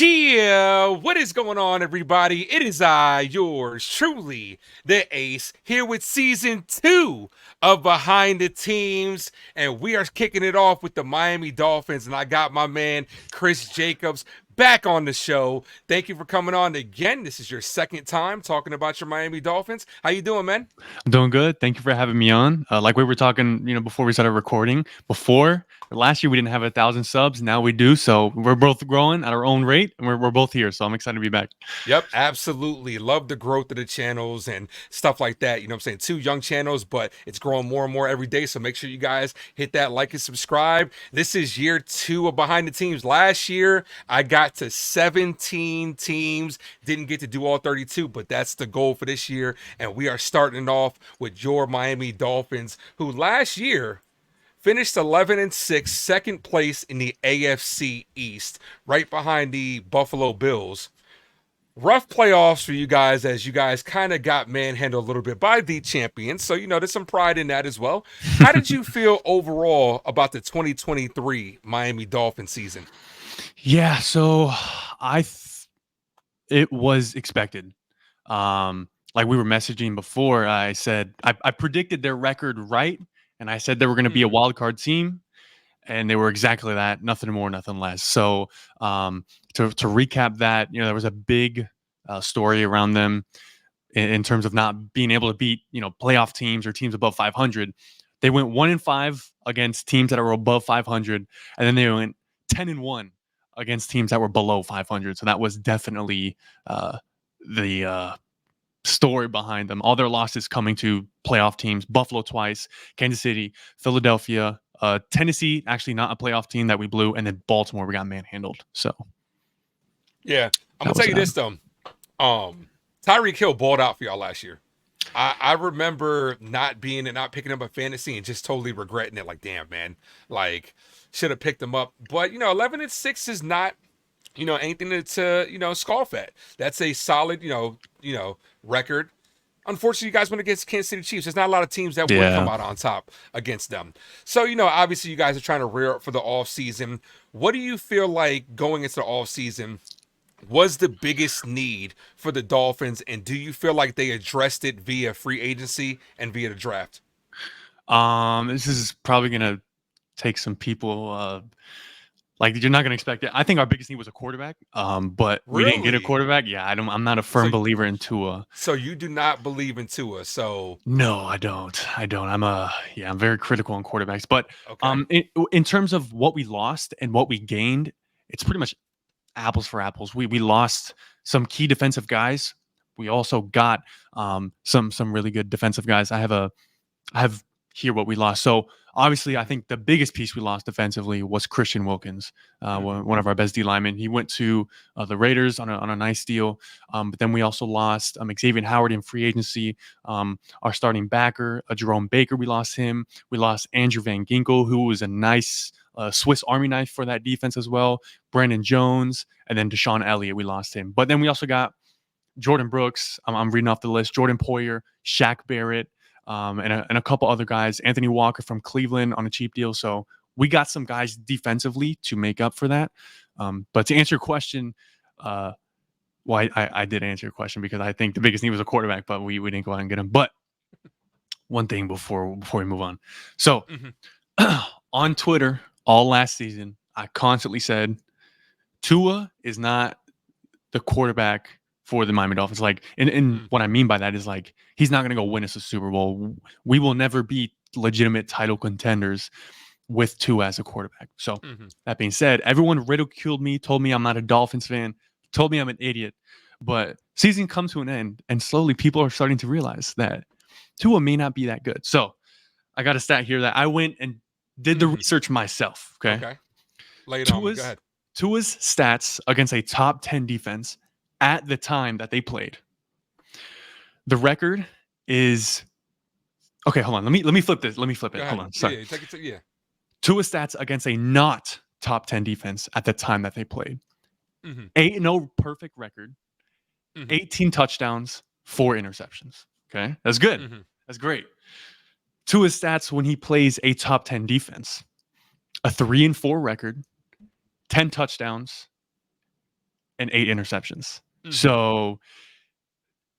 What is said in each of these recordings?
Yeah, what is going on, everybody? It is I, yours truly, the Ace, here with season 2 of Behind the Teams, and we are kicking it off with the Miami Dolphins. And I got my man Chris Jacobs back on the show. Thank you for coming on again. This is your second time talking about your Miami Dolphins. How you doing, man? I'm doing good. Thank you for having me on. Like we were talking, before we started recording. Before last year, we didn't have 1,000 subs. Now we do. So we're both growing at our own rate, and we're both here. So I'm excited to be back. Yep, absolutely. Love the growth of the channels and stuff like that. You know what I'm saying? Two young channels, but it's growing more and more every day. So make sure you guys hit that like and subscribe. This is year 2 of Behind the Teams. Last year, I got to 17 teams. Didn't get to do all 32, but that's the goal for this year. And we are starting off with your Miami Dolphins, who last year finished 11-6, second place in the AFC East, right behind the Buffalo Bills. Rough playoffs for you guys, as you guys kind of got manhandled a little bit by the champions. So, there's some pride in that as well. How did you feel overall about the 2023 Miami Dolphin season? Yeah. So it was expected. Like we were messaging before, I said I predicted their record right, and I said they were going to be a wild card team, and they were exactly that. Nothing more, nothing less. So to recap that, there was a big story around them in terms of not being able to beat playoff teams or teams above 500. They went 1-5 against teams that are above 500, and then they went 10-1 against teams that were below 500. So that was definitely the story behind them. All their losses coming to playoff teams: Buffalo twice, Kansas City, Philadelphia, Tennessee, actually not a playoff team that we blew, and then Baltimore, we got manhandled. So Yeah, I'm gonna that was tell you this though. Tyreek Hill balled out for y'all last year. I remember not picking up a fantasy and just totally regretting it. Like, damn, man, like should have picked him up. But 11-6 is not anything to scoff at. That's a solid record. Unfortunately, you guys went against Kansas City Chiefs. There's not a lot of teams that would come yeah. out on top against them. So, obviously you guys are trying to rear up for the off season. What do you feel like going into the off season was the biggest need for the Dolphins, and do you feel like they addressed it via free agency and via the draft? This is probably gonna take some people. Like you're not gonna expect it. I think our biggest need was a quarterback. But we didn't get a Really? quarterback. Yeah, I'm not a So, firm believer in Tua. so you do not believe in Tua. So, No, I don't. I'm very critical on quarterbacks. But okay. in terms of what we lost and what we gained, it's pretty much apples for apples. We lost some key defensive guys. We also got some really good defensive guys. I have here what we lost. So obviously, I think the biggest piece we lost defensively was Christian Wilkins, one of our best D linemen. He went to the Raiders on a nice deal. But then we also lost Xavier Howard in free agency. Our starting backer, Jerome Baker, we lost him. We lost Andrew Van Ginkel, who was a nice Swiss Army knife for that defense as well. Brandon Jones, and then Deshaun Elliott, we lost him. But then we also got Jordan Brooks. I'm reading off the list. Jordan Poyer, Shaq Barrett, and a couple other guys. Anthony Walker from Cleveland on a cheap deal. So we got some guys defensively to make up for that. But to answer your question, I did answer your question because I think the biggest need was a quarterback, but we didn't go out and get him. But one thing before we move on. So Mhm. on Twitter all last season, I constantly said Tua is not the quarterback for the Miami Dolphins. Like, and Mm. what I mean by that is like he's not going to go win us a Super Bowl. We will never be legitimate title contenders with Tua as a quarterback. So Mhm. that being said, everyone ridiculed me, told me I'm not a Dolphins fan, told me I'm an idiot. But season comes to an end, and slowly people are starting to realize that Tua may not be that good. So I got a stat here that I went and did the Mhm. research myself. Okay, Okay. Lay it on me. Go Tua's ahead. Tua's stats against a top 10 defense at the time that they played. The record is okay. Hold on. Let me flip this. Let me flip Go it. Hold ahead. on. Yeah, Sorry. yeah. Take it to yeah. Tua's stats against a not top 10 defense at the time that they played. Mhm. 8-0 perfect record, Mhm. 18 touchdowns, 4 interceptions. Okay. That's good. Mhm. That's great. Tua's stats when he plays a top 10 defense: a 3-4 record, 10 touchdowns, and 8 interceptions. Hmm. So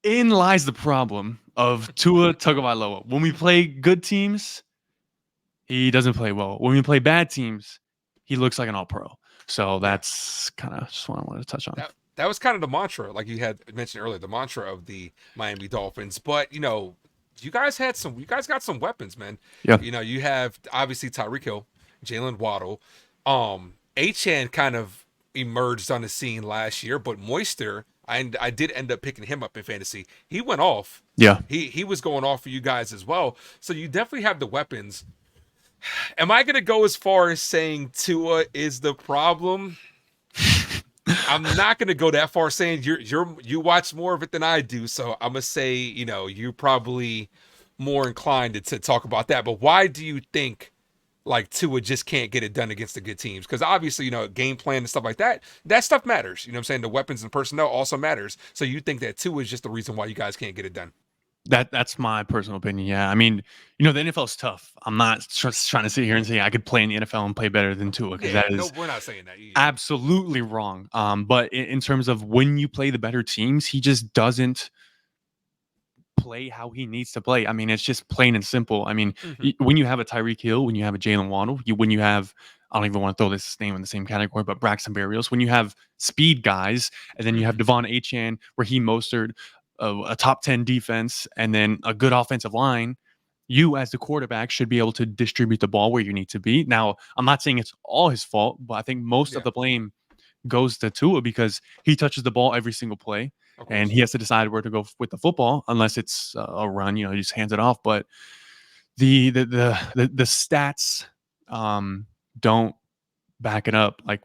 in lies the problem of Tua Tagovailoa. When we play good teams, he doesn't play well. When we play bad teams, he looks like an all pro. So Yeah. that's kind of just what I wanted to touch on. That was kind of the mantra, like you had mentioned earlier, the mantra of the Miami Dolphins. But you guys got some weapons, man. Yeah. You have obviously Tyreek Hill, Jalen Waddle, Achan kind of emerged on the scene last year, but Moister, I did end up picking him up in fantasy. He went off. Yeah. He was going off for you guys as well. So you definitely have the weapons. Am I gonna go as far as saying Tua is the problem? I'm not gonna go that far saying you watch more of it than I do, so I'm gonna say, you're probably more inclined to talk about that. But why do you think like Tua just can't get it done against the good teams? Because obviously, game plan and stuff like that, that stuff matters. You know what I'm saying? The weapons and personnel also matters. So you think that Tua is just the reason why you guys can't get it done? That's my personal opinion. Yeah, I mean, the NFL is tough. I'm not just trying to sit here and say I could play in the NFL and play better than Tua because Yeah, that no, is we're not saying that. Yeah. absolutely wrong. But in terms of when you play the better teams, he just doesn't play how he needs to play. I mean, it's just plain and simple. I mean, Hmm. when you have a Tyreek Hill, when you have a Jalen Waddle, when you have, I don't even want to throw this name in the same category, but Braxton Berrios, when you have speed guys, and then you have Hmm. Devon Achan, Raheem Mostert, a top 10 defense, and then a good offensive line, you as the quarterback should be able to distribute the ball where you need to be. Now, I'm not saying it's all his fault, but I think most of Yeah, the blame goes to Tua because he touches the ball every single play of and course. he has to decide where to go with the football unless it's a run, he just hands it off. But the stats don't back it up. Like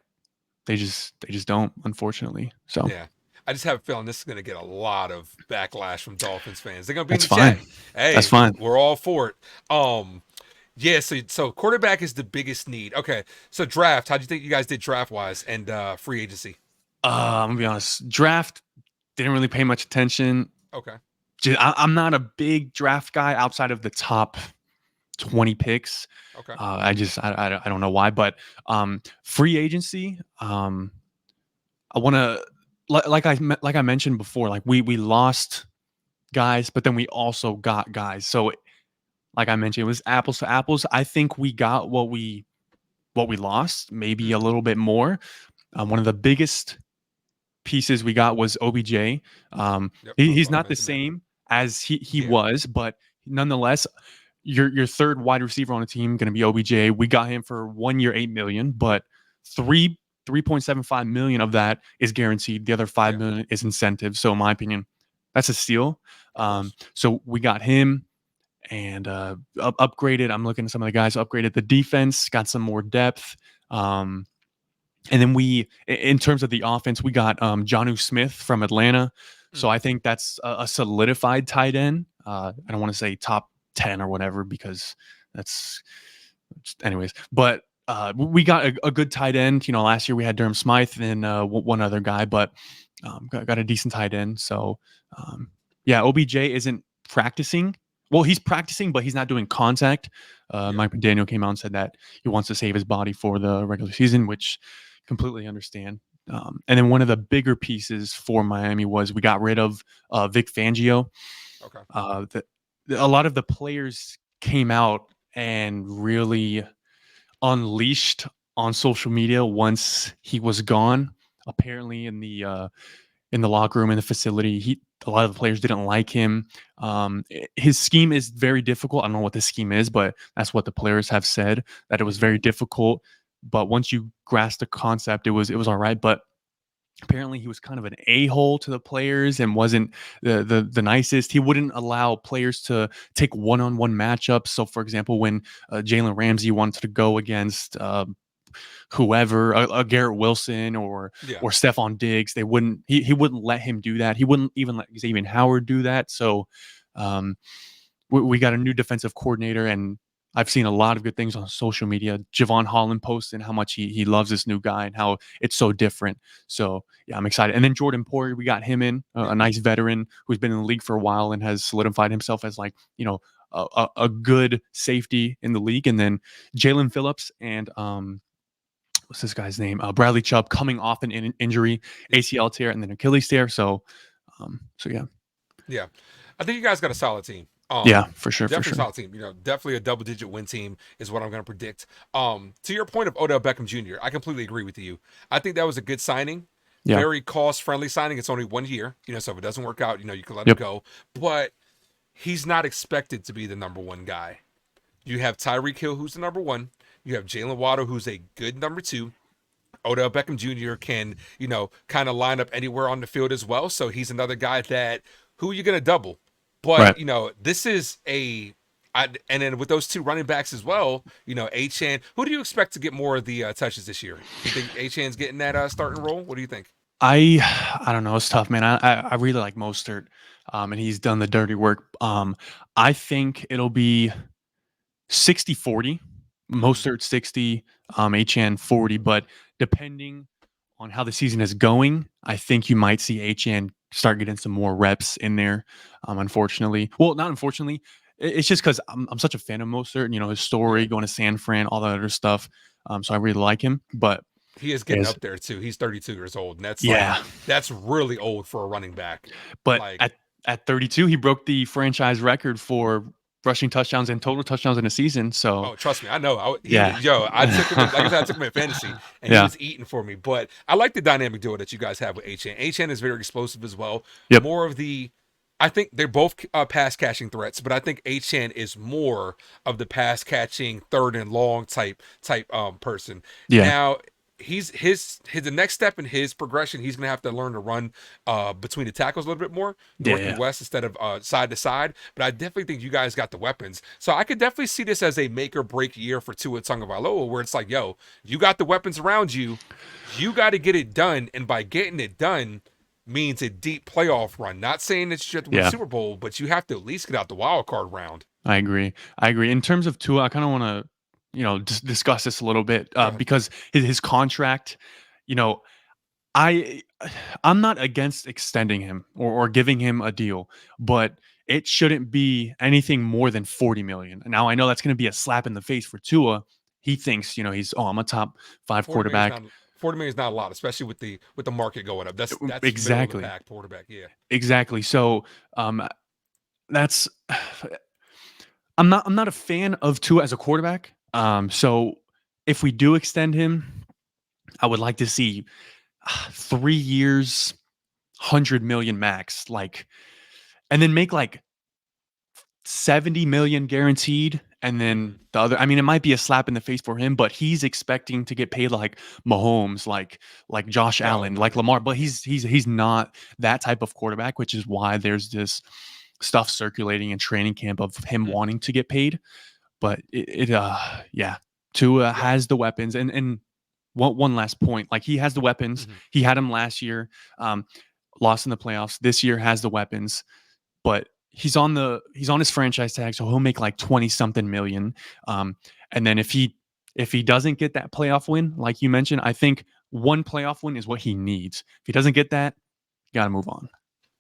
they just don't, unfortunately. So Yeah. I just have a feeling this is going to get a lot of backlash from Dolphins fans. They're going to be in that's the fine. chat. That's Hey, fine. we're all for it. Yeah, so quarterback is the biggest need. Okay. So draft, how do you think you guys did draft wise and free agency? I'm gonna be honest. Draft didn't really pay much attention. Okay. I'm not a big draft guy outside of the top 20 picks. Okay. I don't know why, but free agency. I want to like I mentioned before, like we lost guys, but then we also got guys. So like I mentioned, it was apples to apples. I think we got what we lost, maybe a Hmm. little bit more. One of the biggest pieces we got was OBJ. Yep. I was He's about to not the mention that. same as he Yeah. was, but nonetheless, your third wide receiver on the team going to be OBJ. We got him for 1 year, 8 million, but three 3.75 million of that is guaranteed. The other five Yeah. million is incentive. So in my opinion, that's a steal. Of course. So we got him and upgraded. I'm looking at some of the guys upgraded the defense, got some more depth. And then in terms of the offense, we got Jonnu Smith from Atlanta. So I Hmm. think that's a solidified tight end. I don't want to say top 10 or whatever because that's, anyways. But we got a good tight end. Last year we had Durham Smythe and one other guy, but got a decent tight end. So yeah, OBJ isn't practicing. Well, he's practicing, but he's not doing contact. Yeah. Mike McDaniel came out and said that he wants to save his body for the regular season, which completely understand. And then one of the bigger pieces for Miami was we got rid of Vic Fangio. Okay. A lot of the players came out and really unleashed on social media once he was gone. Apparently, in the locker room in the facility, a lot of the players didn't like him. His scheme is very difficult. I don't know what the scheme is, but that's what the players have said, that it was Hmm. very difficult. But once you grasp the concept, it was all right. But apparently he was kind of an a-hole to the players and wasn't the nicest. He wouldn't allow players to take one-on-one matchups. So for example, when Jalen Ramsey wanted to go against whoever, a Garrett Wilson Yeah. or Stephon Diggs, he wouldn't let him do that. He wouldn't even let Xavier Howard do that. So um, we got a new defensive coordinator, and I've seen a lot of good things on social media. Javon Holland posting how much he loves this new guy and how it's so different. So yeah, I'm excited. And then Jordan Poyer, we got him in, Yeah. a nice veteran who's been in the league for a while and has solidified himself as like a good safety in the league. And then Jalen Phillips and what's this guy's name? Bradley Chubb coming off an injury, Yep. ACL tear and then Achilles tear. So yeah, Yeah. I think you guys got a solid team. yeah, for sure, for Definitely a sure. solid team. Definitely a double-digit win team is what I'm going to predict. To your point of Odell Beckham Jr., I completely agree with you. I think that was a good signing, Yeah, very cost-friendly signing. It's only 1 year, so if it doesn't work out, you can let him yep, go. But he's not expected to be the number one guy. You have Tyreek Hill, who's the number one. You have Jalen Waddle, who's a good number two. Odell Beckham Jr. can, kind of line up anywhere on the field as well. So he's another guy that who are you going to double? right. But this is and then with those two running backs as well, Achan. Who do you expect to get more of the touches this year? You think Achan's getting that starting role? What do you think? I don't know. It's tough, man. I really like Mostert, and he's done the dirty work. I think it'll be 60-40, Mm-hmm. Mostert 60, HN 40. But depending on how the season is going, I think you might see HN start getting some more reps in there. Unfortunately, well, not unfortunately, it's just because I'm such a fan of Mostert. His Yeah, story, going to San Fran, all that other stuff. So I really like him. But he is getting is up there too. He's 32 years old, and yeah, that's really old for a running back. but Like, at 32, he broke the franchise record for rushing touchdowns and total touchdowns in a season. So oh, trust me, I know. yeah, I took him. Like I said, I took him in fantasy, and he yeah, was eating for me. But I like the dynamic duo that you guys have with HN. HN is very explosive as well. yep, More of the, I think they're both pass catching threats, but I think HN is more of the pass catching third and long type person. yeah, Now he's his the next step in his progression. He's gonna have to learn to run between the tackles a little bit more, yeah, north and yeah. west instead of side to side. But I definitely think you guys got the weapons, so I could definitely see this as a make or break year for Tua Tagovailoa, where it's like, yo, you got the weapons around you, you got to get it done, and by getting it done means a deep playoff run. Not saying that you have to win the Yeah, Super Bowl, but you have to at least get out the wild card round. I agree. I agree. In terms of Tua, I kind of want to, discuss this a little bit Go ahead. because his contract, you know, I I'm not against extending him or giving him a deal, but it shouldn't be anything more than 40 million. Now I know that's going to be a slap in the face for Tua. He thinks, I'm a top five 40 million is quarterback. not 40 million is not a lot, especially with the market going up. That's middle of the Exactly. pack quarterback. Yeah. Exactly. So that's I'm not a fan of Tua as a quarterback. So if we do extend him, I would like to see 3 years, 100 million max, and then make like 70 million guaranteed. And then Hmm. the other, I mean, it might be a slap in the face for him, but he's expecting to get paid like Mahomes, like Josh Oh Allen, like man. Lamar, but he's not that type of quarterback, which is why there's this stuff circulating in training camp of him Hmm. wanting to get paid. But yeah, Tua Yeah. has the weapons, and one last point, like he has the weapons. Hmm. He had them last year, um, lost in the playoffs. This year has the weapons, but he's on his franchise tag, so he'll make like 20 something million. Um, and then if he doesn't get that playoff win, like you mentioned, I think one playoff win is what he needs. If he doesn't get that, got to move on.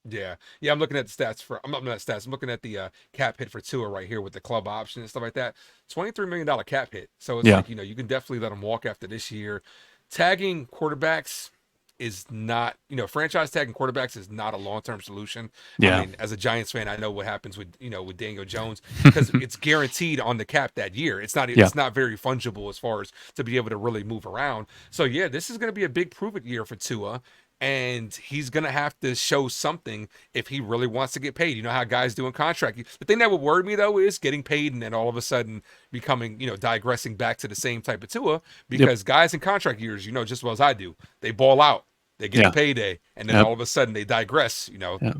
Yeah. Yeah. I'm looking at the stats for. I'm not looking at stats. I'm looking at the cap hit for Tua right here with the club option and stuff like that. $23 million cap hit. So it's Yeah, like you can definitely let him walk after this year. Tagging quarterbacks is not, franchise tagging quarterbacks is not a long-term solution. I yeah, mean, as a Giants fan, I know what happens with Daniel Jones because it's guaranteed on the cap that year. It's not yeah, it's not very fungible as far as to be able to really move around. So yeah, this is going to be a big prove it year for Tua. And he's gonna have to show something if he really wants to get paid. You know how guys do in contract. The thing that would worry me though is getting paid and then all of a sudden becoming, digressing back to the same type of Tua yep, because guys in contract years, just as well as I do, they ball out, they get the yeah, payday, and then yep, all of a sudden they digress. yeah.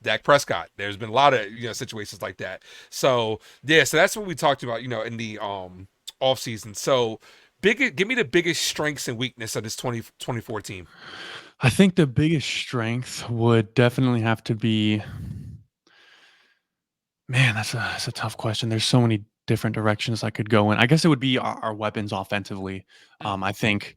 Dak Prescott. There's been a lot of situations like that. So yeah, so that's what we talked about, in the off season. So give me the biggest strengths and weakness of this 2024 team. I think the biggest strength would definitely have to be, man, that's a tough question. There's so many different directions I could go in. I guess it would be our weapons offensively. Mm. I think,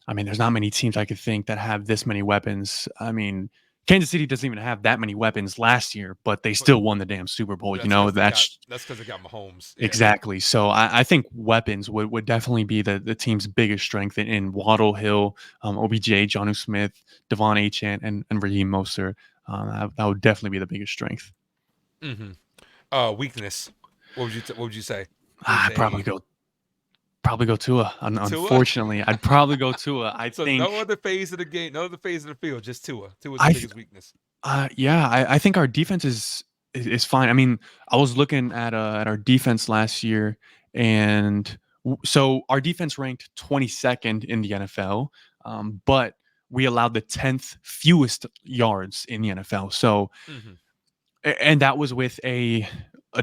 I mean, there's not many teams I could think that have this many weapons. I mean, Kansas City doesn't even have that many weapons last year, but they But still won the damn Super Bowl. that's because they got That's that's because they got Mahomes. Yeah. exactly. So I think weapons would definitely be the team's biggest strength in Waddle, Hill, OBJ, Jonnu Smith, Devon Achane, and Raheem Mostert. That would definitely be the biggest strength. Mm-hmm. Weakness. What would you say? Is I'd a probably go Tua. Tua? Unfortunately, I'd probably go Tua. I So no think other phase of the game, no other phase of the field, just Tua. Tua's the I th- biggest weakness. yeah, I think our defense is fine. I mean, I was looking at our defense last year, and so our defense ranked 22nd in the NFL, but we allowed the 10th fewest yards in the NFL. So, Mm-hmm. and that was with a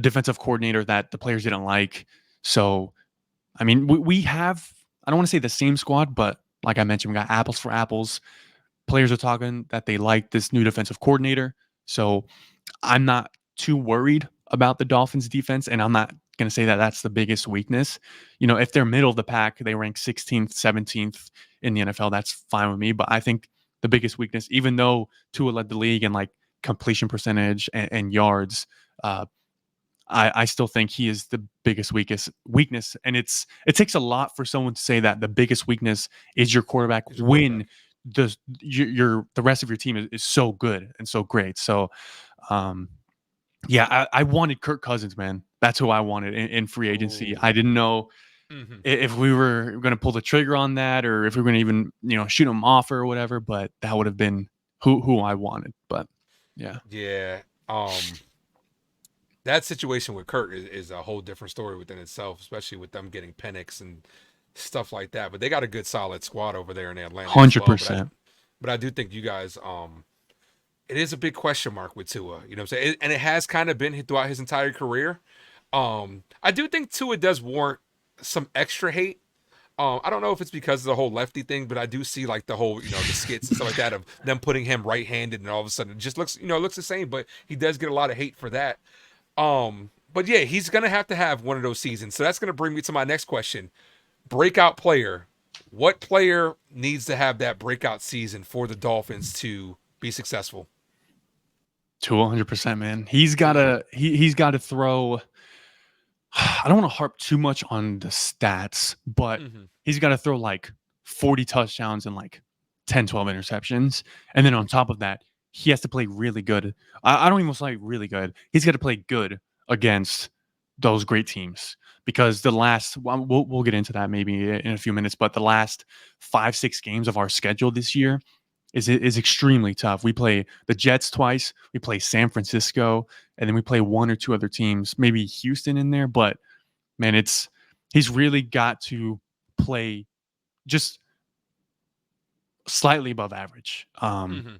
defensive coordinator that the players didn't like. So, I mean, we have, I don't want to say the same squad, but like I mentioned, we got apples for apples. Players are talking that they like this new defensive coordinator. So I'm not too worried about the Dolphins defense, and I'm not going to say that that's the biggest weakness. If they're middle of the pack, they rank 16th, 17th in the NFL. That's fine with me. But I think the biggest weakness, even though Tua led the league in like completion percentage and yards, uh, I still think he is the biggest weakness, and it takes a lot for someone to say that the biggest weakness is your quarterback Is your when quarterback. the rest of your team is so good and so great. So, um, yeah, I wanted Kirk Cousins, man. That's who I wanted in free agency. Oh. I didn't know Mm-hmm. if we were going to pull the trigger on that or if we were going to even shoot him off or whatever. But that would have been who I wanted. But yeah, Yeah. That situation with Kirk is a whole different story within itself, especially with them getting Penix and stuff like that. But they got a good solid squad over there in Atlanta as hundred well. But I percent. but I do think you guys it is a big question mark with Tua. You know what I'm saying? And it has kind of been throughout his entire career. I do think Tua does warrant some extra hate. I don't know if it's because of the whole lefty thing, but I do see like the whole, the skits and stuff like that of them putting him right-handed, and all of a sudden it just looks, it looks the same. But he does get a lot of hate for that. But yeah, he's gonna have to have one of those seasons. So that's gonna bring me to my next question: breakout player. What player needs to have that breakout season for the Dolphins to be successful? To 100%, man. He's got to throw. I don't want to harp too much on the stats, but Mm-hmm. he's got to throw like 40 touchdowns and like 10, 12 interceptions. And then on Mm-hmm. top of that, he has to play really good. I don't even say really good. He's got to play good against those great teams because we'll get into that maybe in a few minutes, but the last 5, 6 games of our schedule this year is extremely tough. We play the Jets twice, we play San Francisco, and then we play one or two other teams, maybe Houston in there. But man, he's really got to play just slightly above average. Mm-hmm.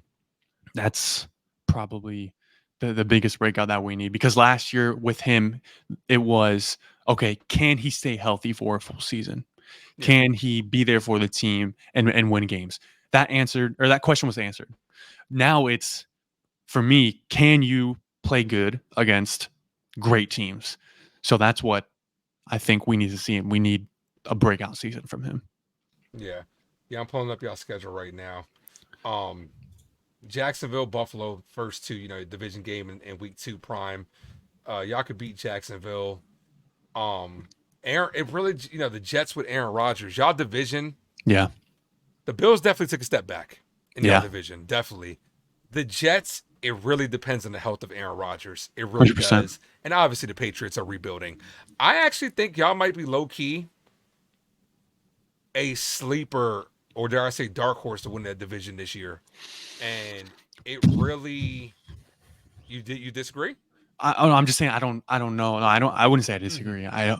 That's probably the biggest breakout that we need because last year with him, it was okay. Can he stay healthy for a full season? Yeah. Can he be there for the team and win games? That question was answered. Now it's for me, can you play good against great teams? So that's what I think we need to see him. We need a breakout season from him. Yeah. Yeah. I'm pulling up y'all schedule right now. Um, Jacksonville, Buffalo, first two, division game in week 2 prime. Y'all could beat Jacksonville. Aaron, it really, the Jets with Aaron Rodgers, y'all division. Yeah. The Bills definitely took a step back in y'all Yeah. division, definitely. The Jets, it really depends on the health of Aaron Rodgers. It really 100%. does. And obviously the Patriots are rebuilding. I actually think y'all might be low key a sleeper, or dare I say dark horse, to win that division this year. And it really, you disagree? I'm just saying I don't know. No, I wouldn't say I Mm-hmm. disagree. I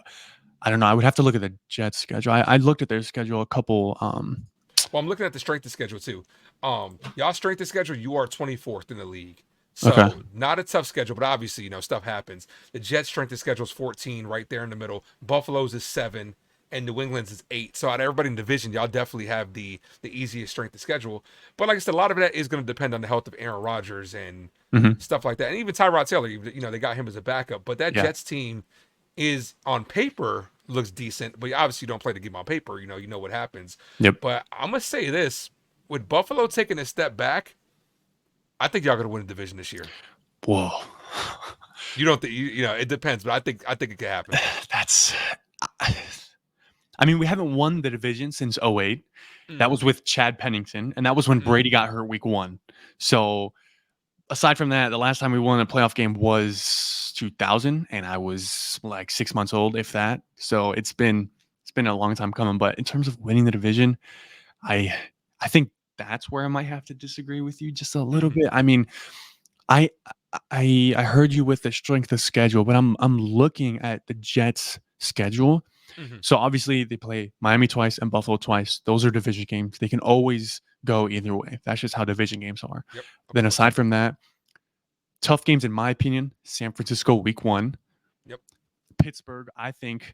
don't know. I would have to look at the Jets schedule. I looked at their schedule a couple Well, I'm looking at the strength of schedule too. Y'all strength of schedule, you are 24th in the league. okay. So not a tough schedule, but obviously, stuff happens. The Jets strength of schedule is 14, right there in the middle. Buffalo's is 7, and New England's is 8. So out of everybody in the division, y'all definitely have the easiest strength of schedule. But like I said, a lot of that is going to depend on the health of Aaron Rodgers and Hmm. stuff like that. And even Tyrod Taylor, they got him as a backup. But that Yeah. Jets team is on paper looks decent, but obviously you don't play the game on paper. You know what happens. Yep. But I'm gonna say this: with Buffalo taking a step back, I think y'all gonna win the division this year. Whoa. You don't think you know? It depends, but I think it could happen. That's. I mean, we haven't won the division since '08. That Mm-hmm. was with Chad Pennington, and that was when Mm-hmm. Brady got hurt week 1. So aside from that, the last time we won a playoff game was 2000, and I was like 6 months old, if that. So it's been a long time coming. But in terms of winning the division, I I think that's where I might have to disagree with you just a little Mm-hmm. bit. I mean, I I heard you with the strength of schedule, but I'm looking at the Jets' schedule. Mm-hmm. So obviously they play Miami twice and Buffalo twice. Those are division games. They can always go either way. That's just how division games are. Yep. Of Then course. aside from that, tough games in my opinion. San Francisco week 1, Yep. Pittsburgh. I think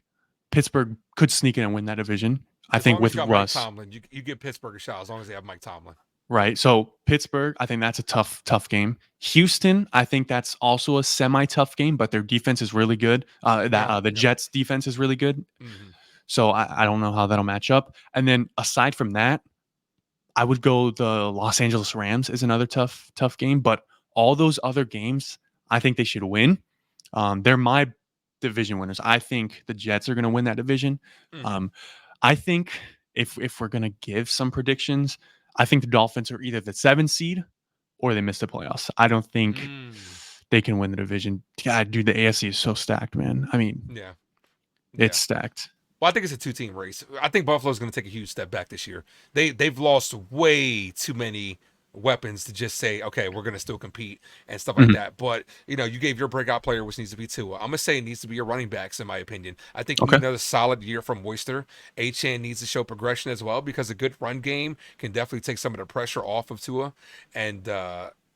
Pittsburgh could sneak in and win that division. I As think long as with you got Mike Russ. Tomlin, you give Pittsburgh a shot. As long as they have Mike Tomlin. Right. So Pittsburgh, I think that's a tough game. Houston, I think that's also a semi-tough game, but their defense is really good. That Yeah. the Yep. Jets defense is really good. Mm-hmm. So I don't know how that'll match up. And then aside from that, I would go the Los Angeles Rams is another tough game. But all those other games, I think they should win. They're my division winners. I think the Jets are going to win that division. Mm-hmm. Um, I think if we're going to give some predictions, I think the Dolphins are either the 7 seed or they miss the playoffs. I don't think Mm. they can win the division. God, dude, the AFC is so stacked, man. I mean, Yeah. it's Yeah. stacked. Well, I think it's a two-team race. I think Buffalo's going to take a huge step back this year. They've lost way too many weapons to just say, okay, we're going to still compete and stuff like Mhm. that. But you gave your breakout player, which needs to be Tua. I'm gonna say it needs to be your running backs, in my opinion. I think you need Okay. another solid year from Moister. Achan needs to show progression as well because a good run game can definitely take some of the pressure off of Tua, and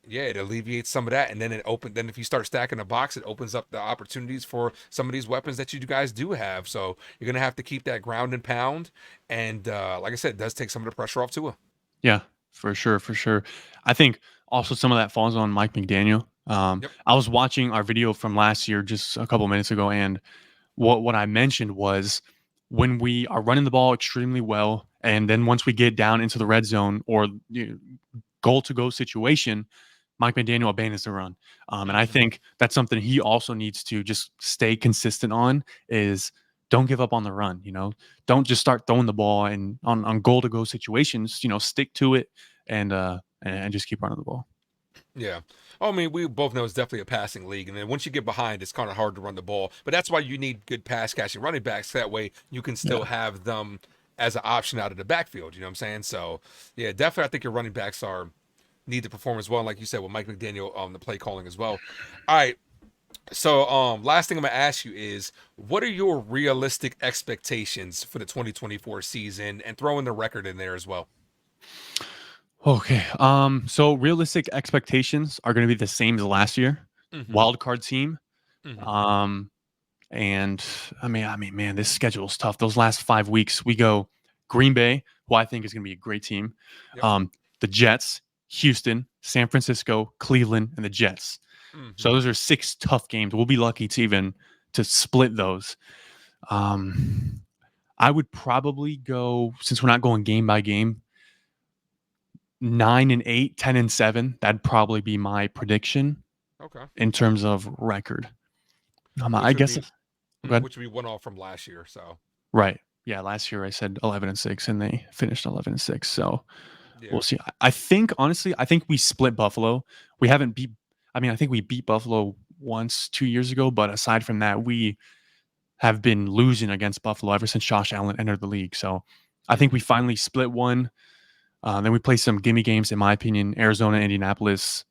yeah, it alleviates some of that, and then then if you start stacking the box, it opens up the opportunities for some of these weapons that you guys do have. So you're gonna have to keep that ground and pound, and like I said, it does take some of the pressure off Tua. Yeah, for sure, for sure. I think also some of that falls on Mike McDaniel. Yep. I was watching our video from last year just a couple minutes ago, and what I mentioned was when we are running the ball extremely well, and then once we get down into the red zone or goal to go situation, Mike McDaniel abandons the run. And I Mm-hmm. think that's something he also needs to just stay consistent on is don't give up on the run. Don't just start throwing the ball and on goal to go situations. Stick to it and just keep running the ball. Yeah. I mean, we both know it's definitely a passing league. And then once you get behind, it's kind of hard to run the ball. But that's why you need good pass catching running backs. That way you can still Yeah. have them as an option out of the backfield. You know what I'm saying? So, yeah, definitely I think your running backs are need to perform as well. And like you said, with Mike McDaniel the play calling as well. All right. So last thing I'm gonna ask you is what are your realistic expectations for the 2024 season and throwing the record in there as well? Okay. So realistic expectations are going to be the same as last year. Mm-hmm. Wild card team. Mm-hmm. Um, And I mean, man, this schedule is tough. Those last 5 weeks, we go Green Bay, who I think is going to be a great team. Yep. The Jets, Houston, San Francisco, Cleveland, and the Jets. Mm-hmm. So those are 6 tough games. We'll be lucky to even to split those. Um, I would probably go since we're not going game by game. 9-8, 10-7. That'd probably be my prediction Okay. in terms of record. I Which would guess. be Go ahead. which would be one off from last year. So Right. Yeah, last year I said 11-6 and they finished 11-6. So yeah. we'll see. I think honestly, I think we split Buffalo. We haven't beat I think we beat Buffalo once 2 years ago, but aside from that, we have been losing against Buffalo ever since Josh Allen entered the league. So I think we Mm-hmm. finally split one. Then we play some gimme games, in my opinion. Arizona, Indianapolis,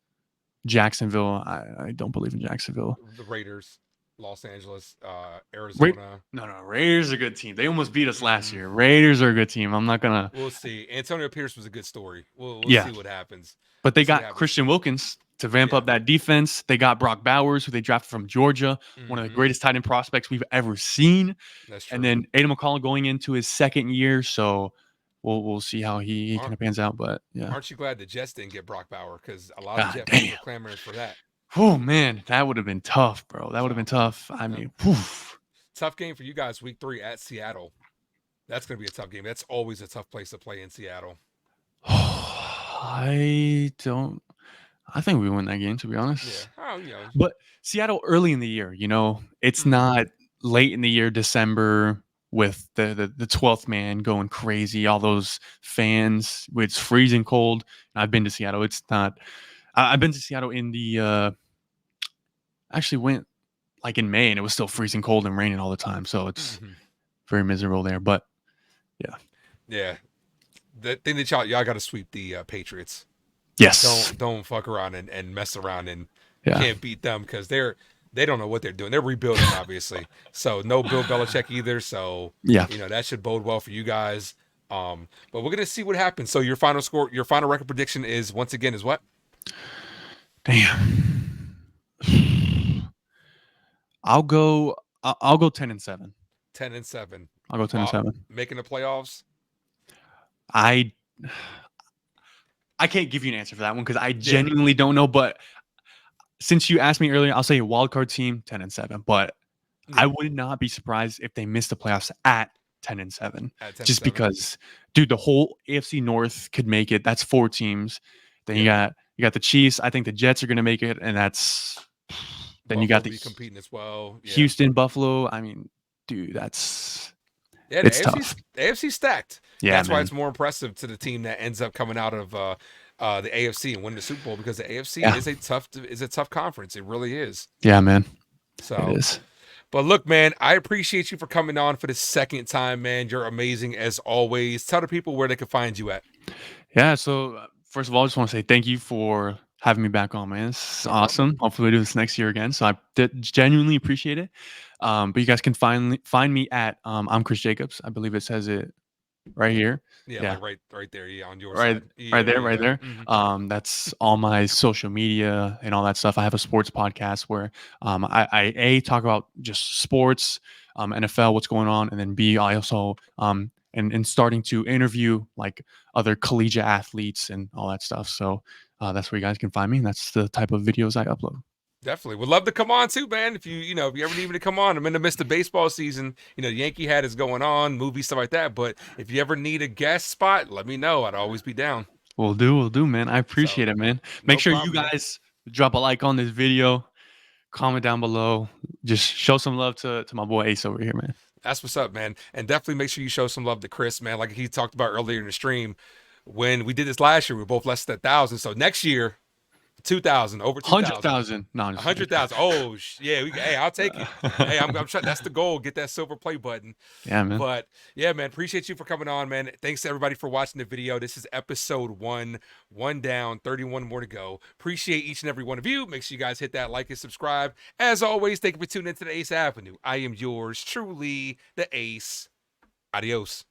Jacksonville. I don't believe in Jacksonville. The Raiders, Los Angeles, Ra- Arizona. no, Raiders are a good team. They almost beat us last Mm, year. Raiders are a good team. I'm not gonna. we'll see. Antonio Pierce was a good story. We'll Yeah, see what happens. but We'll they see what got happens. Christian Wilkins to vamp Yeah. up that defense. They got Brock Bowers, who they drafted from Georgia, one of the Mm-hmm. greatest tight end prospects we've ever seen. That's And true. then Aiden McCollum going into his second year, so we'll see how he kind Aren't, of pans out. But yeah, aren't you glad the Jets didn't get Brock Bauer? Because a lot of God Jet fans damn. were clamoring for that. Oh man, that would have been tough, bro. That would have been So, tough. I yep. mean, whew. Tough game for you guys. Week 3 at Seattle. That's going to be a tough game. That's always a tough place to play in Seattle. I don't. I think we win that game, to be Yeah. honest. Oh, you know. But Seattle early in the year, it's Mhm. not late in the year, December, with the 12th man going crazy, all those fans. It's freezing cold. I've been to Seattle. It's not. I've been to Seattle in the actually went like in May, and it was still freezing cold and raining all the time. So it's Mhm. very miserable there. But yeah, Yeah. The thing that y'all got to sweep the Patriots. yes, Don't fuck around and mess around, and you yeah, can't beat them because they don't know what they're doing. They're rebuilding, obviously. So no Bill Belichick either. So yeah. that should bode well for you guys. But we're gonna see what happens. So your final score, your final record prediction is once again is what? Damn. I'll go. I'll go 10-7. 10-7. I'll go 10-7. Making the playoffs. I I can't give you an answer for that one because I Yeah. genuinely don't know. But since you asked me earlier, I'll say a wild card team 10-7. But I Yeah. would not be surprised if they missed the playoffs at 10-7. At ten and Just seven. because, dude, the whole AFC North could make it. That's 4 teams. Then you Yeah. got the Chiefs. I think the Jets are going to make it, and that's then you Buffalo got will the be competing as well. Yeah. Houston, Buffalo. I mean, dude, that's Yeah, it's tough. The AFC stacked. Yeah, That's why man. it's more impressive to the team that ends up coming out of the AFC and winning the Super Bowl because the AFC Yeah, is a tough conference. It really is. yeah, man. It So, is. but look, man, I appreciate you for coming on for the second time, man. You're amazing as always. Tell the people where they can find you at. Yeah. So first of all, I just want to say thank you for having me back on, man. It's No problem. awesome. Hopefully, we do this next year again. So I genuinely appreciate it. But you guys can find me at I'm Chris Jacobs. I believe it says it right here. Yeah, Yeah, like right there, yeah, on your right, side. right Yeah, there, yeah, right yeah. there. Hmm. That's all my social media and all that stuff. I have a sports podcast where I a talk about just sports, NFL, what's going on, and then B I also and starting to interview like other collegiate athletes and all that stuff. So that's where you guys can find me. And that's the type of videos I upload. Definitely. Would love to come on too, man. If you ever need me to come on, I'm in the midst of baseball season. Yankee hat is going on, movies, stuff like that. But if you ever need a guest spot, let me know. I'd always be down. We'll do, man. I So appreciate it, man. Make no sure you problem, man. guys drop a like on this video, comment down below. Just show some love to my boy Ace over here, man. That's what's up, man. And definitely make sure you show some love to Chris, man. Like he talked about earlier in the stream. When we did this last year, we were both less than 1,000. So next year, 2,000, over 2,000. 100,000. No, I'm A just hundred kidding. thousand. Oh, yeah. Hey, I'll take it. Hey, I'm trying. That's the goal. Get that silver play button. Yeah, man. But yeah, man, appreciate you for coming on, man. Thanks to everybody for watching the video. This is episode 1, 1 down, 31 more to go. Appreciate each and every one of you. Make sure you guys hit that like and subscribe. As always, thank you for tuning into the Ace Avenue. I am yours truly, the Ace. Adios.